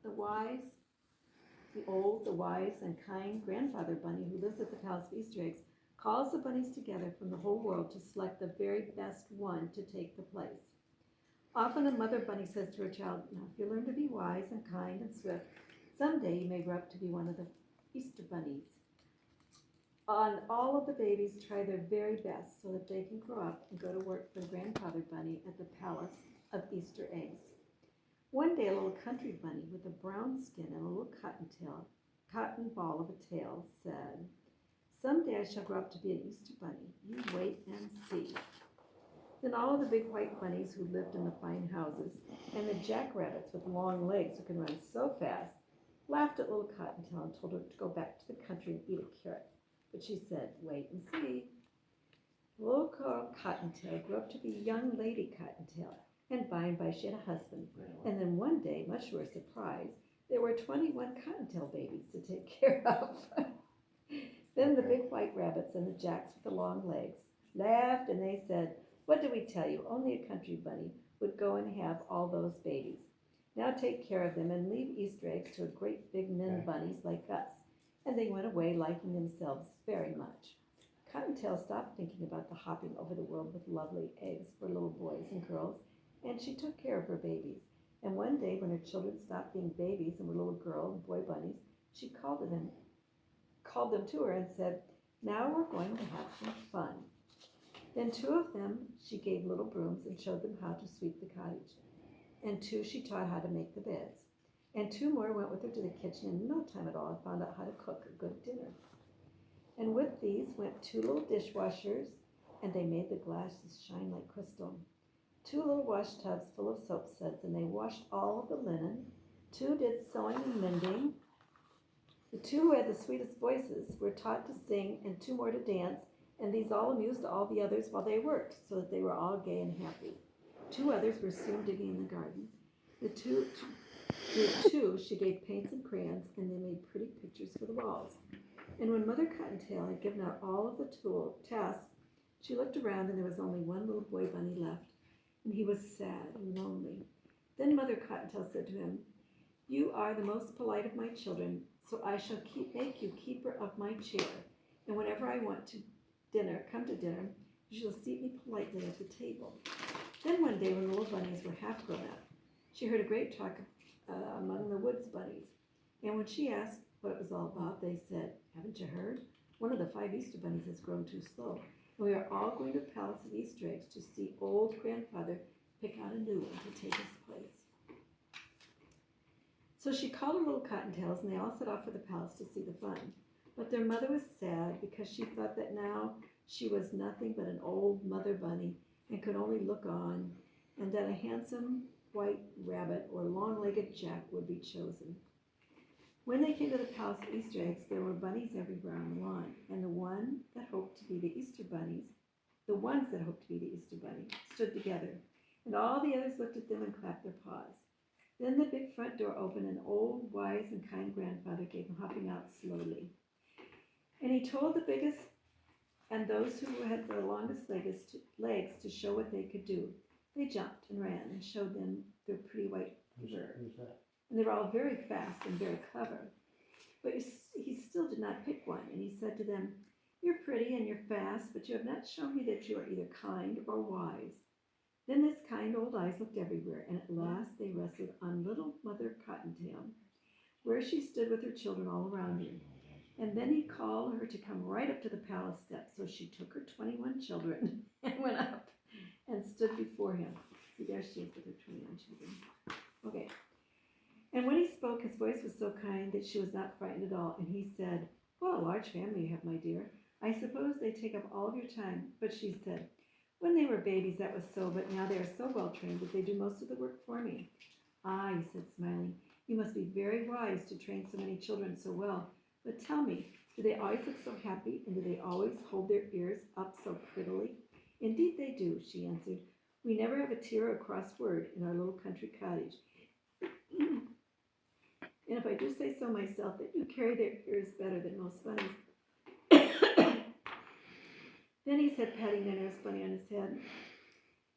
The wise, the wise and kind grandfather bunny who lives at the Palace of Easter Eggs calls the bunnies together from the whole world to select the very best one to take the place. Often a mother bunny says to her child, now if you learn to be wise and kind and swift, someday you may grow up to be one of the Easter bunnies. And all of the babies try their very best so that they can grow up and go to work for the grandfather bunny at the Palace of Easter Eggs. One day a little country bunny with a brown skin and a little cotton ball of a tail said, someday I shall grow up to be an Easter bunny. You wait and see. Then all of the big white bunnies who lived in the fine houses and the jackrabbits with long legs who can run so fast laughed at little Cottontail and told her to go back to the country and eat a carrot. But she said, wait and see. Little girl Cottontail grew up to be young Lady Cottontail, and by and by she had a husband. And then one day, much to her surprise, there were 21 Cottontail babies to take care of. Then the big white rabbits and the jacks with the long legs laughed, and they said, what did we tell you? Only a country bunny would go and have all those babies. Now take care of them and leave Easter eggs to a great big men bunnies like us. And they went away liking themselves very much. Cottontail stopped thinking about the hopping over the world with lovely eggs for little boys and girls, and she took care of her babies. And one day when her children stopped being babies and were little girl and boy bunnies, she called them to her and said, now we're going to have some fun. Then two of them she gave little brooms and showed them how to sweep the cottage. And two she taught how to make the beds. And two more went with her to the kitchen in no time at all and found out how to cook a good dinner. And with these went two little dishwashers, and they made the glasses shine like crystal. Two little wash tubs full of soap suds, and they washed all of the linen. Two did sewing and mending. The two who had the sweetest voices were taught to sing, and two more to dance, and these all amused all the others while they worked, so that they were all gay and happy. Two others were soon digging in the garden. The two she gave paints and crayons, and they made pretty pictures for the walls. And when Mother Cottontail had given out all of the tasks, she looked around, and there was only one little boy bunny left, and he was sad and lonely. Then Mother Cottontail said to him, you are the most polite of my children, so I shall make you keeper of my chair, and whenever I want to come to dinner, you shall seat me politely at the table. Then one day when the little bunnies were half grown up, she heard a great talk among the woods bunnies, and when she asked what it was all about, they said, haven't you heard? One of the 5 Easter bunnies has grown too slow, and we are all going to the Palace of Easter Eggs to see old grandfather pick out a new one to take his place. So she called her little Cottontails, and they all set off for the palace to see the fun. But their mother was sad because she thought that now she was nothing but an old mother bunny and could only look on, and that a handsome white rabbit or long-legged jack would be chosen. When they came to the Palace of Easter Eggs, there were bunnies everywhere on the lawn, and the ones that hoped to be the Easter bunny, stood together, and all the others looked at them and clapped their paws. Then the big front door opened, and old, wise, and kind grandfather came hopping out slowly. And he told the biggest and those who had the longest legs to show what they could do. They jumped and ran and showed them their pretty white fur. And they were all very fast and very clever. But he still did not pick one, and he said to them, you're pretty and you're fast, but you have not shown me that you are either kind or wise. Then his kind old eyes looked everywhere, and at last they rested on little Mother Cottontail, where she stood with her children all around her. And then he called her to come right up to the palace steps. So she took her 21 children and went up and stood before him. See, there she is with her 21 children. Okay. And when he spoke, his voice was so kind that she was not frightened at all. And he said, what a large family you have, my dear. I suppose they take up all of your time. But she said, when they were babies, that was so, but now they are so well trained that they do most of the work for me. Ah, he said, smiling, you must be very wise to train so many children so well. But tell me, do they always look so happy, and do they always hold their ears up so prettily? Indeed they do, she answered. We never have a tear or a cross word in our little country cottage. And if I do say so myself, they do carry their ears better than most bunnies. Then he said, patting the nurse bunny on his head,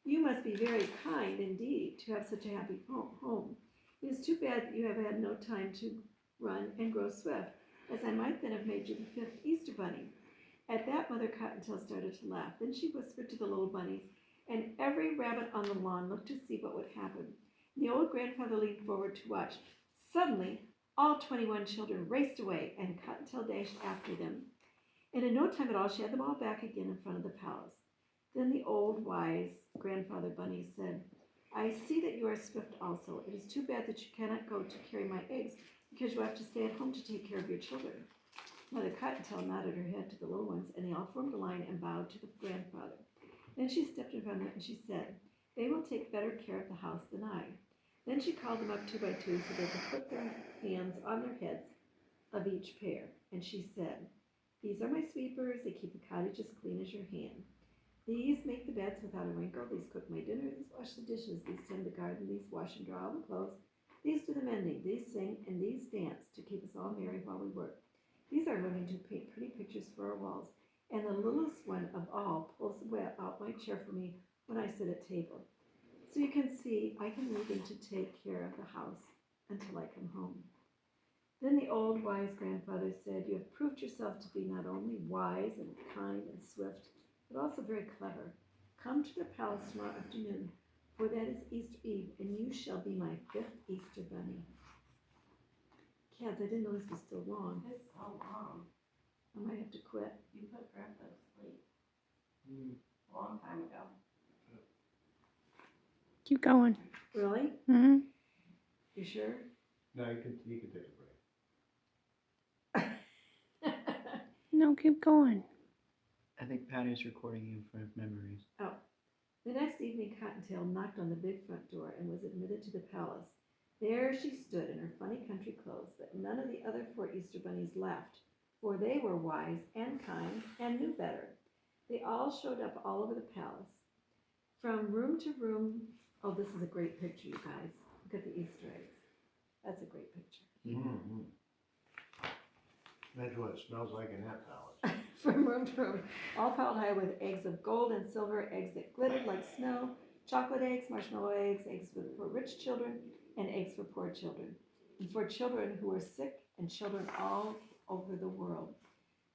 you must be very kind indeed to have such a happy home. It is too bad that you have had no time to run and grow swift, as I might then have made you the 5th Easter bunny." At that, Mother Cottontail started to laugh. Then she whispered to the little bunnies, and every rabbit on the lawn looked to see what would happen. The old grandfather leaned forward to watch. Suddenly, all 21 children raced away, and Cottontail dashed after them. And in no time at all, she had them all back again in front of the palace. Then the old, wise grandfather bunny said, "I see that you are swift also. It is too bad that you cannot go to carry my eggs, because you have to stay at home to take care of your children." Mother Cottontail nodded her head to the little ones, and they all formed a line and bowed to the grandfather. Then she stepped in front of them, and she said, "They will take better care of the house than I." Then she called them up 2 by 2 so they could put their hands on their heads of each pair. And she said, "These are my sweepers. They keep the cottage as clean as your hand. These make the beds without a wrinkle. These cook my dinner. These wash the dishes. These tend the garden. These wash and dry all the clothes. These do the mending. These sing, and these dance to keep us all merry while we work. These are learning to paint pretty pictures for our walls. And the littlest one of all pulls out my chair for me when I sit at table. So you can see, I can leave them to take care of the house until I come home." Then the old wise grandfather said, "You have proved yourself to be not only wise and kind and swift, but also very clever. Come to the palace tomorrow afternoon, for that is Easter Eve, and you shall be my 5th Easter bunny." Kids, I didn't know this was still long. It's so long. I might have to quit. You put Grandpa to sleep a long time ago. Keep going. Really? Mm-hmm. You sure? No, you can take a break. No, keep going. I think Patty's recording you for memories. The next evening, Cottontail knocked on the big front door and was admitted to the palace. There she stood in her funny country clothes, but none of the other 4 Easter bunnies laughed, for they were wise and kind and knew better. They all showed up all over the palace. From room to room, oh, this is a great picture, you guys. Look at the Easter eggs. That's a great picture. Mm-hmm. Imagine what it smells like in that palace. From room to room, all piled high with eggs of gold and silver, eggs that glittered like snow, chocolate eggs, marshmallow eggs, eggs for rich children, and eggs for poor children, and for children who were sick, and children all over the world.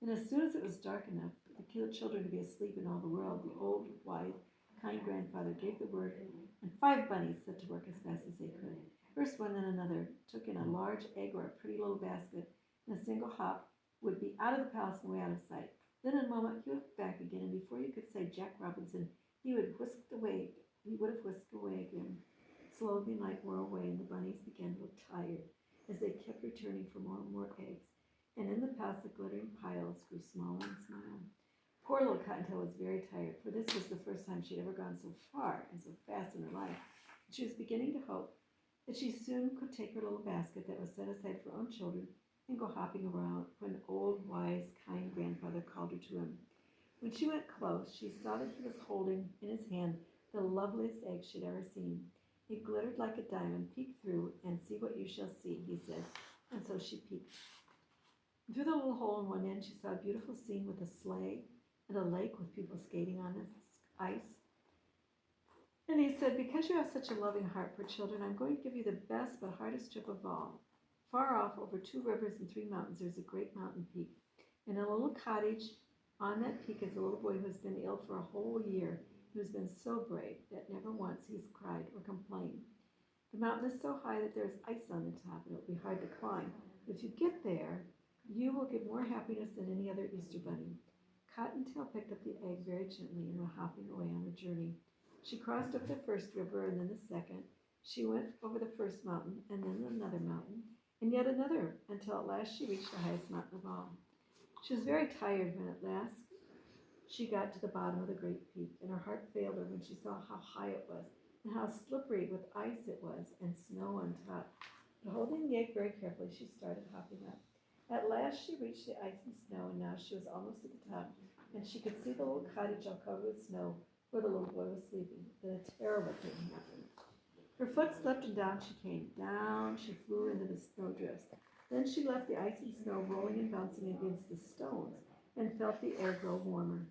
And as soon as it was dark enough for the children to be asleep in all the world, the old, wise, kind grandfather gave the word, and 5 bunnies set to work as fast as they could. First one, then another, took in a large egg or a pretty little basket. In a single hop, would be out of the palace and way out of sight. Then in a moment he would be back again, and before you could say Jack Robinson, he would have whisked away again. Slowly night wore away, and the bunnies began to look tired as they kept returning for more and more eggs. And in the palace the glittering piles grew smaller and smaller. Poor little Cottontail was very tired, for this was the first time she had ever gone so far and so fast in her life. She was beginning to hope that she soon could take her little basket that was set aside for her own children and go hopping around, when old, wise, kind grandfather called her to him. When she went close, she saw that he was holding in his hand the loveliest egg she'd ever seen. It glittered like a diamond. "Peek through and see what you shall see," he said. And so she peeked. Through the little hole in one end, she saw a beautiful scene with a sleigh and a lake with people skating on the ice. And he said, "Because you have such a loving heart for children, I'm going to give you the best but hardest trip of all. Far off, over 2 rivers and 3 mountains, there's a great mountain peak. In a little cottage on that peak is a little boy who has been ill for a whole year, who's been so brave that never once he's cried or complained. The mountain is so high that there's ice on the top, and it'll be hard to climb. But if you get there, you will give more happiness than any other Easter bunny." Cottontail picked up the egg very gently and went hopping away on her journey. She crossed up the first river and then the second. She went over the first mountain and then another mountain, and yet another, until at last she reached the highest mountain of all. She was very tired when at last she got to the bottom of the great peak, and her heart failed her when she saw how high it was, and how slippery with ice it was, and snow on top. But holding the egg very carefully, she started hopping up. At last she reached the ice and snow, and now she was almost at the top, and she could see the little cottage all covered with snow where the little boy was sleeping. Then a terrible thing happened. Her foot slipped, and down she came. Down she flew into the snowdrifts. Then she left the ice and snow rolling and bouncing against the stones, and felt the air grow warmer.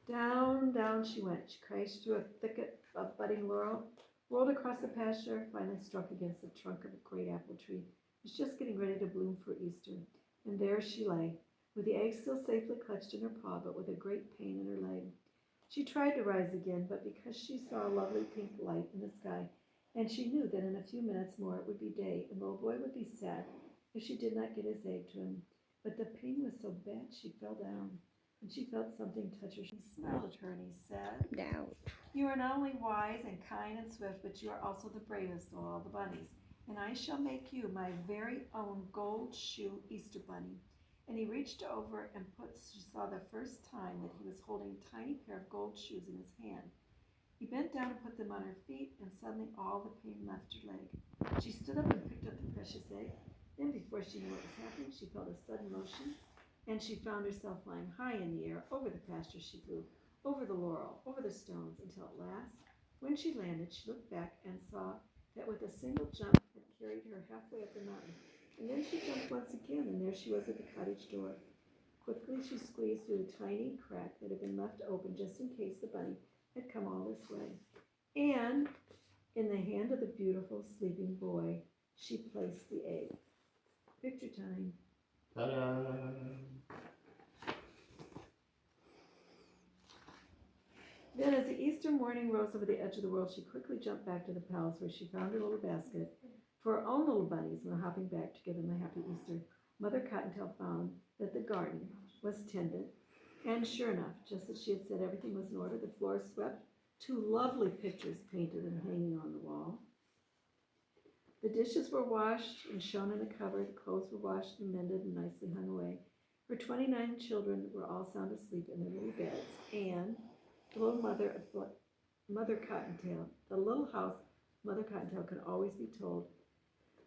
Down, down she went. She crashed through a thicket of budding laurel, rolled across the pasture, finally struck against the trunk of a great apple tree. It was just getting ready to bloom for Easter. And there she lay, with the egg still safely clutched in her paw, but with a great pain in her leg. She tried to rise again, but because she saw a lovely pink light in the sky, and she knew that in a few minutes more it would be day, and the little boy would be sad if she did not get his egg to him. But the pain was so bad she fell down, and she felt something touch her. He smiled at her, and he said, Now. "You are not only wise and kind and swift, but you are also the bravest of all the bunnies, and I shall make you my very own gold shoe Easter bunny." And he reached over and she saw the first time that he was holding a tiny pair of gold shoes in his hand. He bent down and put them on her feet, and suddenly all the pain left her leg. She stood up and picked up the precious egg. Then, before she knew what was happening, she felt a sudden motion, and she found herself flying high in the air. Over the pasture she flew, over the laurel, over the stones, until at last, when she landed, she looked back and saw that with a single jump had carried her halfway up the mountain. And then she jumped once again, and there she was at the cottage door. Quickly she squeezed through the tiny crack that had been left open just in case the bunny had come all this way. And in the hand of the beautiful sleeping boy, she placed the egg. Picture time. Ta-da! Then, as the Easter morning rose over the edge of the world, she quickly jumped back to the palace, where she found her little basket for her own little bunnies. And hopping back to give them a happy Easter, Mother Cottontail found that the garden was tended, and sure enough, just as she had said, everything was in order. The floor swept, 2 lovely pictures painted and hanging on the wall. The dishes were washed and shown in a cupboard. The clothes were washed and mended and nicely hung away. Her 29 children were all sound asleep in their little beds, and the little Mother Cottontail, the little house Mother Cottontail can always be told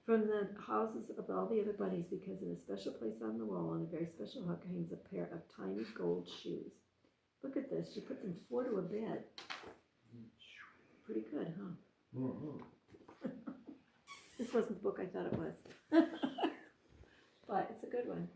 from the houses of all the other bunnies, because in a special place on the wall, on a very special hook, hangs a pair of tiny gold shoes. Look at this. She puts them 4 to a bed. Pretty good, huh? Mm-hmm. This wasn't the book I thought it was. But it's a good one.